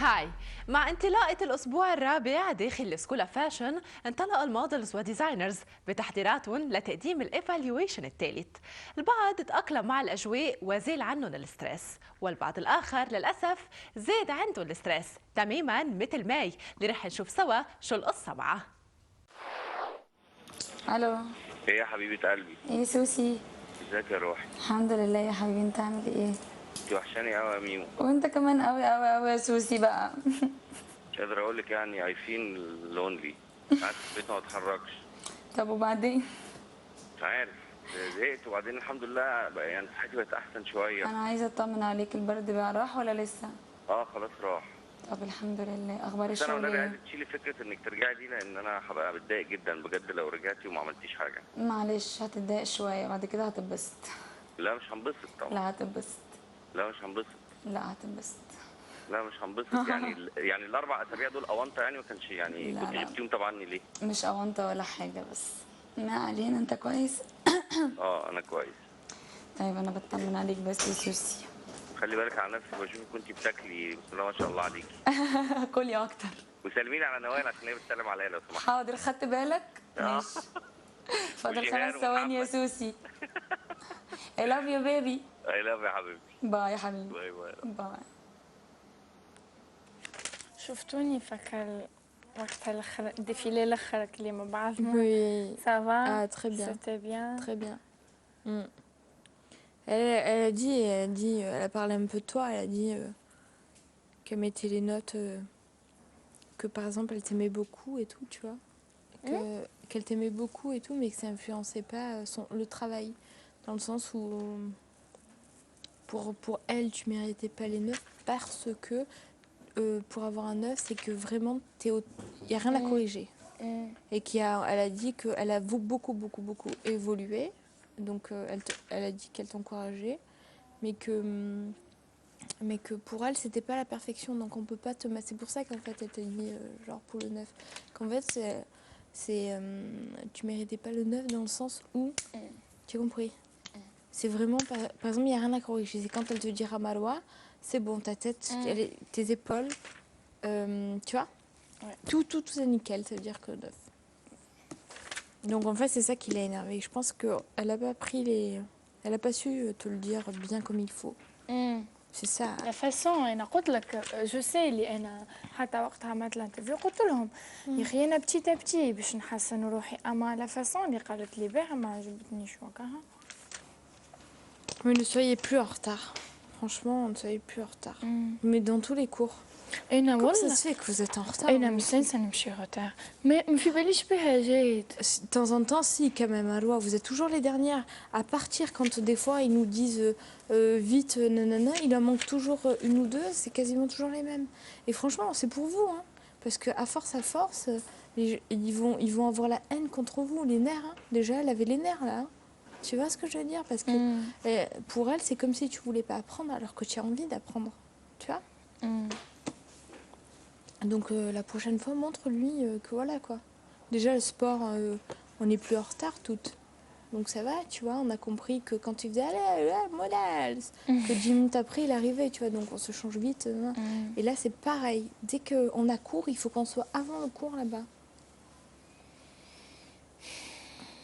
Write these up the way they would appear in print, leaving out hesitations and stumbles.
هاي. مع انطلاقة الأسبوع الرابع داخل سكول اوف فاشن، انطلق المودلز وديزاينرز بتحضيراتهم لتقديم الايفالويشن الثالث. البعض تأقلم مع الأجواء وزال عنهم الستريس، والبعض الآخر للأسف زاد عنده الستريس تماما مثل ماي اللي رح نشوف سوا شو القصة معه. الو. ايه يا حبيبة قلبي؟ ايه سوسي؟ ازيك يا روحي؟ الحمد لله يا حبيبي، انت عامل ايه؟ انت وحشاني قوي يا ميمو. وانت كمان قوي قوي قوي يا سوسي بقى. مش قادر اقول لك يعني اي فين لونلي، قاعد في البيت ما بتحركش. طب وبعدين؟ مش عارف، زهقت وبعدين الحمد لله بقى يعني صحتي بقت احسن شويه. انا عايزه اطمن عليك، البرد بقى راح ولا لسه؟ اه خلاص راح. طب الحمد لله. اخبار بس انا الشغل والنبي ايه؟ عايزك تشيلي فكره انك ترجعي دي، لان انا هبقى متضايق جدا بجد لو رجعتي وما عملتيش حاجه. معلش هتتضايق شويه، بعد كده هتتبسط. لا مش هنبسط طبعا. لا هتتبسط. لا مش هنبسط. لا هتتبسط. لا مش هنبسط. يعني الاربع اسابيع دول اونطه يعني ما كانش يعني لا كنت لا. جبتيهم طبعا ليه؟ مش اونطه ولا حاجه، بس ما علينا. انت كويس؟ اه انا كويس. طيب انا بطمن عليك بس يا سوسي. خلي بالك على نفسك، بشوفك كنت بتاكلي بسم الله ما شاء الله عليكي. كلي اكتر. وسلمي لي على نوال عشان هي بتسلم عليا لو سمحت. حاضر، خدت بالك؟ ماشي. فاضل 5 ثواني يا سوسي. I love you baby. I love يا حبيبتي. باي يا حبيبي. باي باي. باي. شفتوني فاكر وقت الديفيلي الاخر اللي مع بعضنا. Oui. Ça va? Ah, très bien. C'était bien. Très bien. Mm. Elle a parlé un peu de toi. Elle a dit qu'elle mettait les notes, que par exemple elle t'aimait beaucoup et tout, tu vois. Qu'elle t'aimait beaucoup et tout, mais que ça influençait pas le travail. Dans le sens où pour elle, tu méritais pas les 9 parce que pour avoir un 9, c'est que vraiment, il n'y a rien à corriger. Et elle a dit qu'elle a beaucoup évolué. Donc elle a dit qu'elle t'encourageait, mais que pour elle, c'était pas la perfection. Donc on peut pas te mettre. C'est pour ça qu'en fait, elle t'a dit genre pour le 9. Qu'en fait, tu méritais pas le 9 dans le sens où. Tu as compris? C'est vraiment. Par exemple, il n'y a rien à corriger. C'est quand elle te dira Marois, c'est bon, ta tête, tes épaules, tu vois? Ouais. Tout c'est nickel, ça veut dire que 9. Donc en fait c'est ça qui l'a énervée. Je pense qu'elle n'a pas pris elle n'a pas su te le dire bien comme il faut. C'est ça. La façon انا قلت لك جو سي اللي انا حتى وقت عملت الانترفيو قلت لهم يا اخي انا بتي بتي باش نحسن روحي، اما لا فاسون اللي قالت لي بها ما عجبتنيش وكاها. Mais ne soyez plus en retard. Franchement, ne soyez plus en retard. Mais dans tous les cours. انا Comment ça والله se fait que vous êtes en retard? انا مستنسه نمشي روتار، ما في باليش بها جيد. De temps en temps, si, quand même, à loi, vous êtes toujours les dernières à partir quand des fois ils nous disent vite, nanana, il en manque toujours une ou deux, c'est quasiment toujours les mêmes. Et franchement, c'est pour vous, hein, parce qu'à force, ils vont avoir la haine contre vous, les nerfs. Hein. Déjà, elle avait les nerfs là. Hein. Tu vois ce que je veux dire? Parce que pour elle, c'est comme si tu voulais pas apprendre alors que tu as envie d'apprendre. Tu vois? Donc la prochaine fois, montre-lui que voilà quoi. Déjà le sport, on n'est plus en retard toutes. Donc ça va, tu vois, on a compris que quand tu faisais allez, modèles, que 10 minutes après il arrivait, tu vois, donc on se change vite. Et là c'est pareil, dès qu'on a cours, il faut qu'on soit avant le cours là-bas.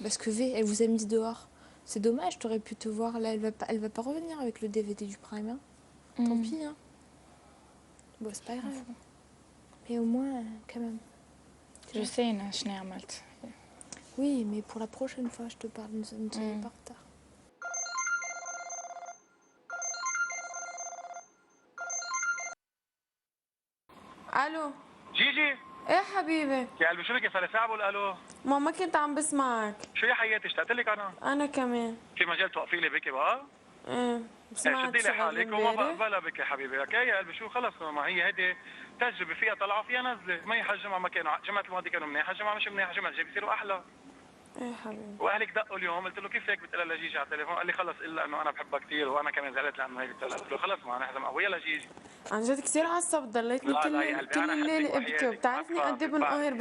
Parce que V, elle vous a mise dehors. C'est dommage, t'aurais pu te voir, là elle va pas revenir avec le DVD du Prime. Hein. Tant pis, hein. Bon, c'est pas grave. Mais au moins, quand même. جو سي انا شنو عملت. Oui, mais pour la prochaine fois, je te parle, ne soyez pas en retard. الو. جيجي ايه حبيبي؟ يا قلبي شو بك صار لي ساعة بقول الو. ماما كنت عم بسمعك. شو يا حياتي اشتقت لك انا. انا كمان. في مجال توقفي لي بكي بقى؟ ايه سمعت شدي لي شغل حالك وما امبارح. بقبلها بكي حبيبي، اوكي يا قلبي شو خلص ما هي هيدي تجربة، فيها طلعة فيها نزلة، ما هي الجمعة ما كانوا، جمعة الماضي كانوا منيحة، الجمعة مش منيحة، الجمعة الجاي بيصيروا أحلى. ايه حبيبي. واهلك دقوا اليوم قلت له كيف هيك بتقلها لجيجي على التليفون؟ قال لي خلص الا انه انا بحبها كثير وانا كمان زعلت لانه هيك بتقلها. قلت له خلص ما نحن قويه لجيجي. عن جد كثير عصب، ضليتني لا لا يا كل قلبي، كل أنا الليل حبيت ابكي، وحياتك. وبتعرفني قد ايه بنقهر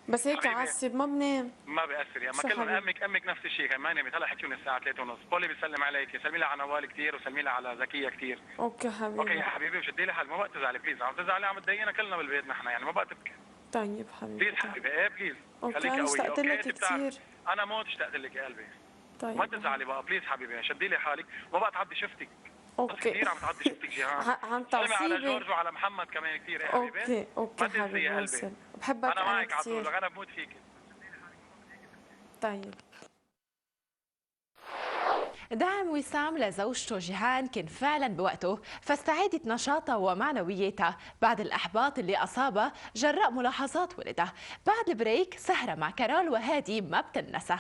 بس هيك حبيبي. عصب ما بنام. ما بيأثر يعني، ما شو كلمة حبيبي؟ امك نفس الشيء ما نامت. هلا حكيوني الساعه 3:30. بولي بتسلم عليك، سلمي لها على نوال كثير وسلمي لها على زكيه كثير. اوكي حبيبي. اوكي يا حبيبي وشدي لي حالك، ما بقى تزعلي بليز. عم تزعلي عم تضايقنا كلنا بالبيت نحن يعني، ما بقى تبكي طيب حبيبي. بليز حبيبي. ايه بليز اوكي خليكي انا قوية. اشتقت اوكي لك انت بتعرف كثير. انا موت اشتقت لك يا قلبي. طيب ما تزعلي بقى بليز حبيبي، شدي لي حالك، ما بقى تعدي شفتك. اوكي كثير عم تعدي شفتك جيهان. عن سلمي على تعصيبي. جورج وعلى محمد كمان كثير يا حبيبي. اوكي اوكي ما تنسي حبيبي يا وصل. قلبي. بحبك انا انا معك على طول، كثير. انا بموت فيك. طيب. دعم وسام لزوجته جيهان كان فعلا بوقته، فاستعادت نشاطها ومعنوياتها بعد الإحباط اللي أصابها جراء ملاحظات ولدها. بعد البريك سهرة مع كارول وهادي ما بتنسى.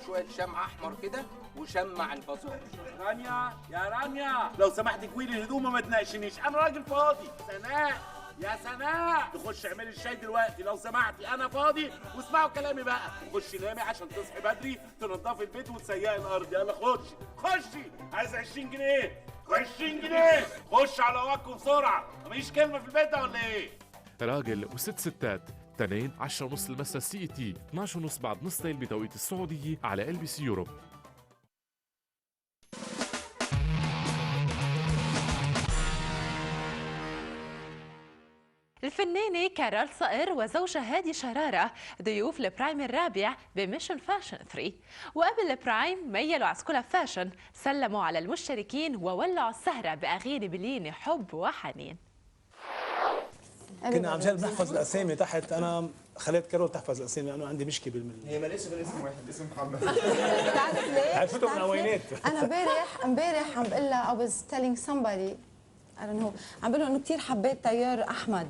شوية شمع أحمر كده وشمع البازوك. رانيا يا رانيا لو سمحت كويلي الهدوم ما تناقشنيش، انا راجل فاضي. سناء يا سناء تخش اعملي الشاي دلوقتي لو سمحتي، انا فاضي واسمعوا كلامي بقى. خشي نامي عشان تصحي بدري تنضفي البيت وتسيقي الارض. يلا خشي عايز 20 جنيه 20 جنيه. خش على وقتكم بسرعه، مفيش كلمه في البيت ده ولا ايه؟ راجل وست ستات، تنين 10:30 المساء CET، 12:30 بعد نص ليل بتوقيت السعودية على LBC يوروب. الفنانة كارول صقر وزوجها هادي شرارة ضيوف البرايم الرابع بميشن فاشن 3، وقبل البرايم ميلوا على سكول فاشن، سلموا على المشتركين وولعوا السهرة بأغاني بلينة حب وحنين. كنا عم جرب نحفظ الاسامي تحت، انا خليت كارول تحفظ الاسامي لانه عندي مشكله بالملي. هي ماليش غير اسم واحد، اسم محمد. بتعرف ليه؟ عرفتوا من وينات؟ انا امبارح عم بقول لها I was telling somebody I don't know، عم بقول له انه كثير حبيت تيار احمد.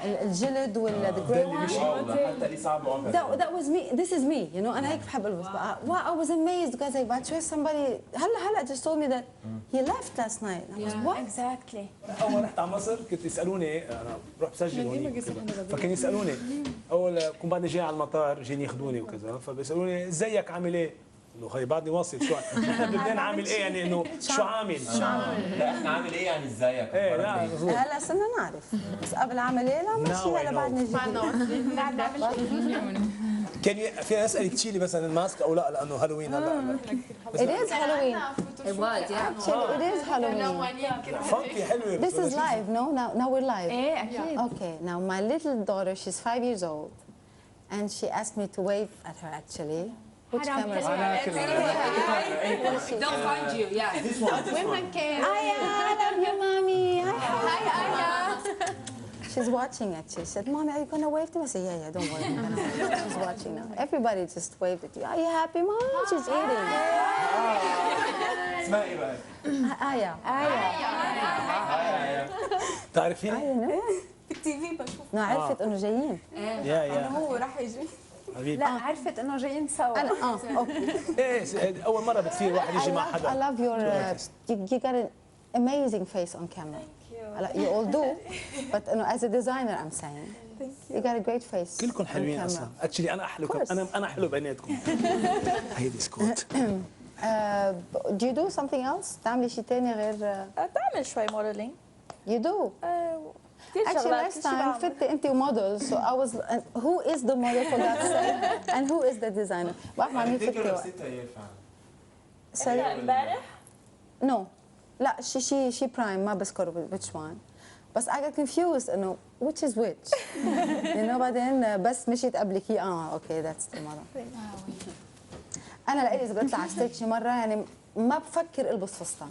الجلد ولا the grey حتى لي صعب that was me, this is me, you know. انا هيك بحب البس بقى. I was amazed because like بعد شوي somebody هلا just told me that he left last night. I was what? Exactly. اول ما رحت على مصر كنت يسالوني، انا بروح بسجل هونيك فكانوا يسالوني اول كون بعدني جاي على المطار جايين ياخذوني وكذا، فبيسالوني ازيك عامل ايه؟ انه خي بعدني واصل شو نحن بلبنان عامل ايه يعني انه شو عامل؟ لا احنا عامل ايه يعني ازيك؟ ايه لا هلا صرنا نعرف بس قبل عامل ايه لا ماشي هلا بعدنا كان في اسئله تشيلي مثلا الماسك او لا لانه هالوين هلا It is Halloween. Actually, it is Halloween. فانكي حلوه. This is live, no? Now we're live. ايه اكيد. Okay, now my little daughter, she's 5 years old, and she asked me to wave at her actually. Which camera is it? They'll find you, yeah. This one. Women can. Aya, I love you, mommy. Hi, Aya. She's watching actually. She said, Mommy, are you going to wave to me? I said, yeah, don't worry. I'm gonna wave. She's watching now. Everybody just waved at you. Are you happy, Mom? She's eating. اسمها ايه بقى؟ Aya. تعرفين؟ بالتي في بشوف. عرفت انه جايين. يا هو راح يجي. حبيبي. لا عرفت انه جايين سوا. انا اوكي. ايه اول مره بتصير واحد يجي مع I حدا. love your you got an amazing face on camera. You all do, but as a designer I'm saying. You got a great face. كلكم حلوين اصلا. اكشلي انا احلو انا حلو بيناتكم. هيدي سكوت. Do you do something else؟ تعملي شيء ثاني غير بعمل شوي موديلينج. You do. كثير Actually, شغلات last time فتت انت وموديل, so I was who is the model for that set and who is the designer؟ واحد عم يفتي. امبارح؟ نو لا شي برايم ما بذكر which one بس I got confused انه which is which لانه بعدين بس مشيت قبلك اوكي ذاتس tomorrow. انا لإلي اذا بطلع على ستيج شي مره يعني ما بفكر البس فستان